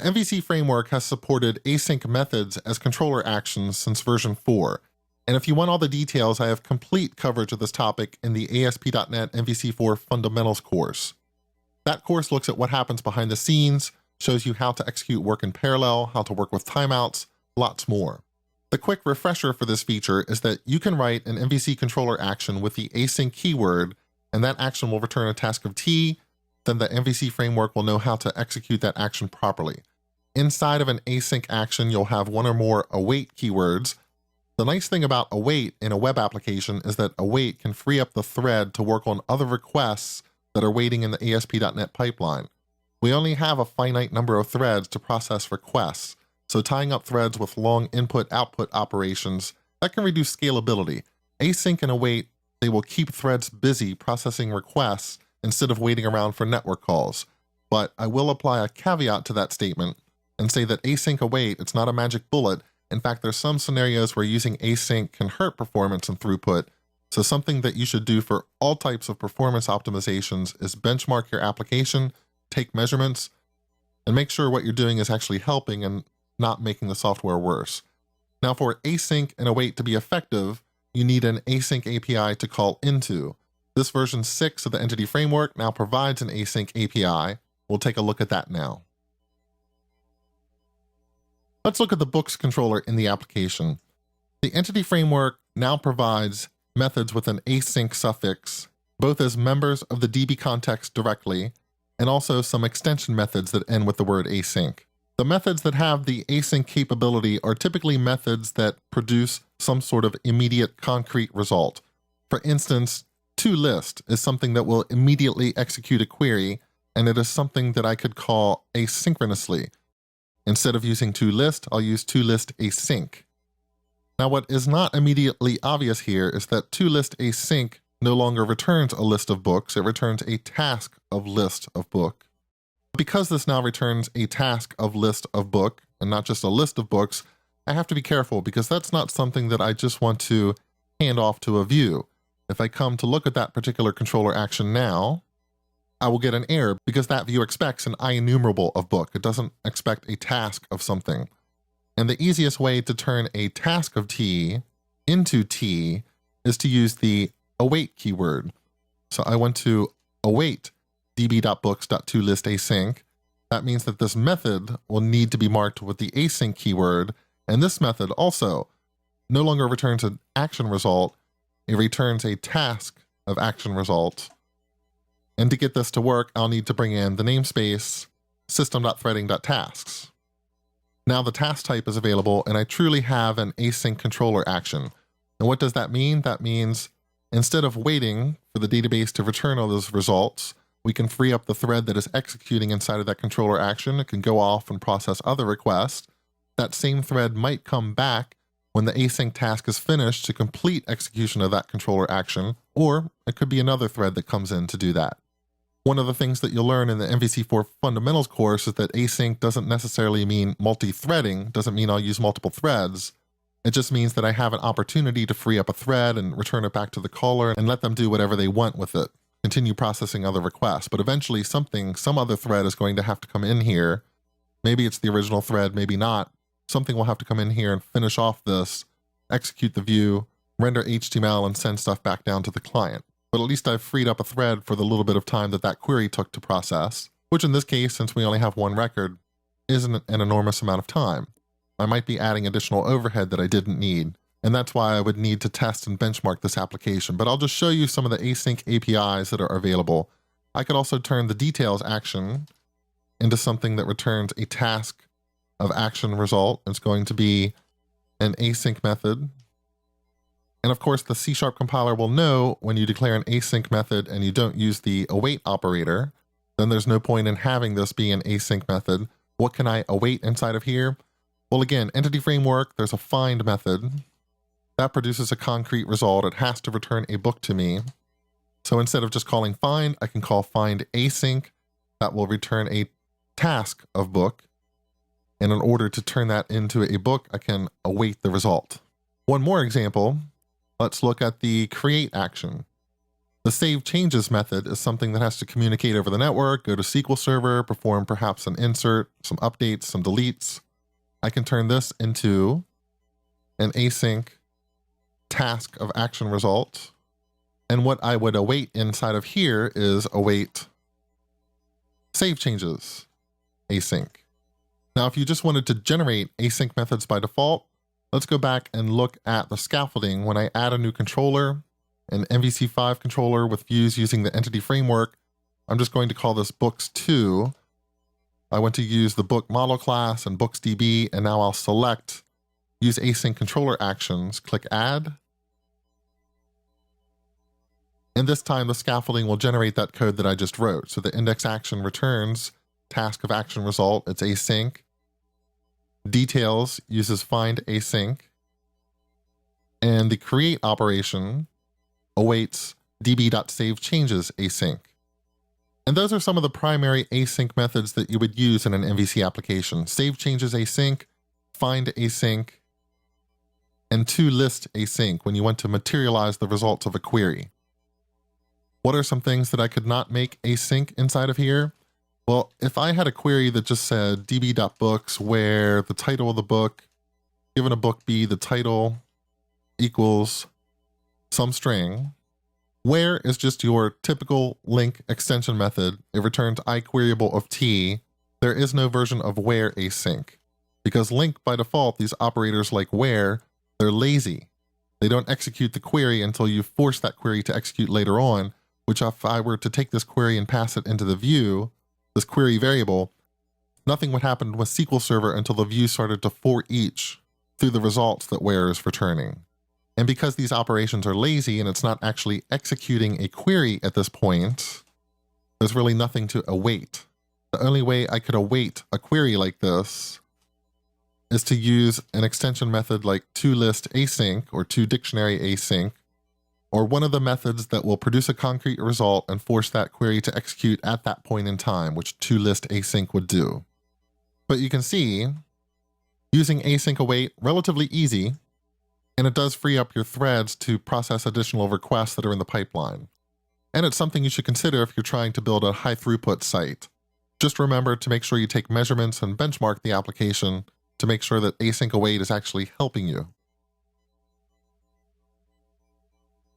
MVC framework has supported async methods as controller actions since version 4. And if you want all the details, I have complete coverage of this topic in the ASP.NET MVC4 Fundamentals course. That course looks at what happens behind the scenes, shows you how to execute work in parallel, how to work with timeouts, lots more. The quick refresher for this feature is that you can write an MVC controller action with the async keyword, and that action will return a task of T. Then the MVC framework will know how to execute that action properly. Inside of an async action, you'll have one or more await keywords. The nice thing about await in a web application is that await can free up the thread to work on other requests that are waiting in the ASP.NET pipeline. We only have a finite number of threads to process requests, so tying up threads with long input-output operations, that can reduce scalability. Async and await, they will keep threads busy processing requests instead of waiting around for network calls. But I will apply a caveat to that statement and say that async await, it's not a magic bullet. In fact, there's some scenarios where using async can hurt performance and throughput. So something that you should do for all types of performance optimizations is benchmark your application, take measurements, and make sure what you're doing is actually helping and not making the software worse. Now for async and await to be effective, you need an async API to call into. This version 6 of the Entity Framework now provides an async API. We'll take a look at that now. Let's look at the books controller in the application. The Entity Framework now provides methods with an async suffix, both as members of the DB context directly, and also some extension methods that end with the word async. The methods that have the async capability are typically methods that produce some sort of immediate concrete result. For instance, toList is something that will immediately execute a query, and it is something that I could call asynchronously. Instead of using toList, I'll use toList async. Now what is not immediately obvious here is that toList async no longer returns a list of books, it returns a task of list of book. Because this now returns a task of list of book, and not just a list of books, I have to be careful because that's not something that I just want to hand off to a view. If I come to look at that particular controller action now, I will get an error because that view expects an IEnumerable of book. It doesn't expect a task of something. And the easiest way to turn a task of T into T is to use the await keyword. So I want to await db.books.toListAsync. That means that this method will need to be marked with the async keyword, and this method also no longer returns an action result, it returns a task of action result. And to get this to work, I'll need to bring in the namespace system.threading.tasks. Now the task type is available, and I truly have an async controller action. And what does that mean? That means instead of waiting for the database to return all those results, we can free up the thread that is executing inside of that controller action. It can go off and process other requests. That same thread might come back when the async task is finished to complete execution of that controller action, or it could be another thread that comes in to do that. One of the things that you'll learn in the MVC4 Fundamentals course is that async doesn't necessarily mean multi-threading, doesn't mean I'll use multiple threads. It just means that I have an opportunity to free up a thread and return it back to the caller and let them do whatever they want with it, continue processing other requests. But eventually some other thread is going to have to come in here. Maybe it's the original thread, maybe not. Something will have to come in here and finish off this, execute the view, render HTML, and send stuff back down to the client. But at least I've freed up a thread for the little bit of time that that query took to process, which in this case, since we only have one record, isn't an enormous amount of time. I might be adding additional overhead that I didn't need, and that's why I would need to test and benchmark this application. But I'll just show you some of the async APIs that are available. I could also turn the details action into something that returns a task of action result. It's going to be an async method. And of course, the C# compiler will know when you declare an async method and you don't use the await operator, then there's no point in having this be an async method. What can I await inside of here? Well, again, Entity Framework, there's a find method. That produces a concrete result. It has to return a book to me. So instead of just calling find, I can call find async. That will return a task of book. And in order to turn that into a book, I can await the result. One more example. Let's look at the create action. The save changes method is something that has to communicate over the network, go to SQL Server, perform perhaps an insert, some updates, some deletes. I can turn this into an async task of action result. And what I would await inside of here is await save changes async. Now, if you just wanted to generate async methods by default, let's go back and look at the scaffolding. When I add a new controller, an MVC5 controller with views using the entity framework, I'm just going to call this books2. I want to use the book model class and booksDB, and now I'll select use async controller actions, click add. And this time the scaffolding will generate that code that I just wrote. So the index action returns task of action result, it's async. Details uses find async. And the create operation awaits db.savechanges async. And those are some of the primary async methods that you would use in an MVC application. Save changes async, find async, and toList async when you want to materialize the results of a query. What are some things that I could not make async inside of here? Well, if I had a query that just said db.books where the title of the book, given a book B, the title equals some string, where is just your typical link extension method. It returns iQueryable of t. There is no version of where async. Because link by default, these operators like where, they're lazy. They don't execute the query until you force that query to execute later on, which if I were to take this query and pass it into the view, this query variable, nothing would happen with SQL Server until the view started to for each through the results that where is returning. And because these operations are lazy and it's not actually executing a query at this point, there's really nothing to await. The only way I could await a query like this is to use an extension method like toList async or toDictionary async, or one of the methods that will produce a concrete result and force that query to execute at that point in time, which toList async would do. But you can see, using async await, relatively easy, and it does free up your threads to process additional requests that are in the pipeline. And it's something you should consider if you're trying to build a high throughput site. Just remember to make sure you take measurements and benchmark the application to make sure that async await is actually helping you.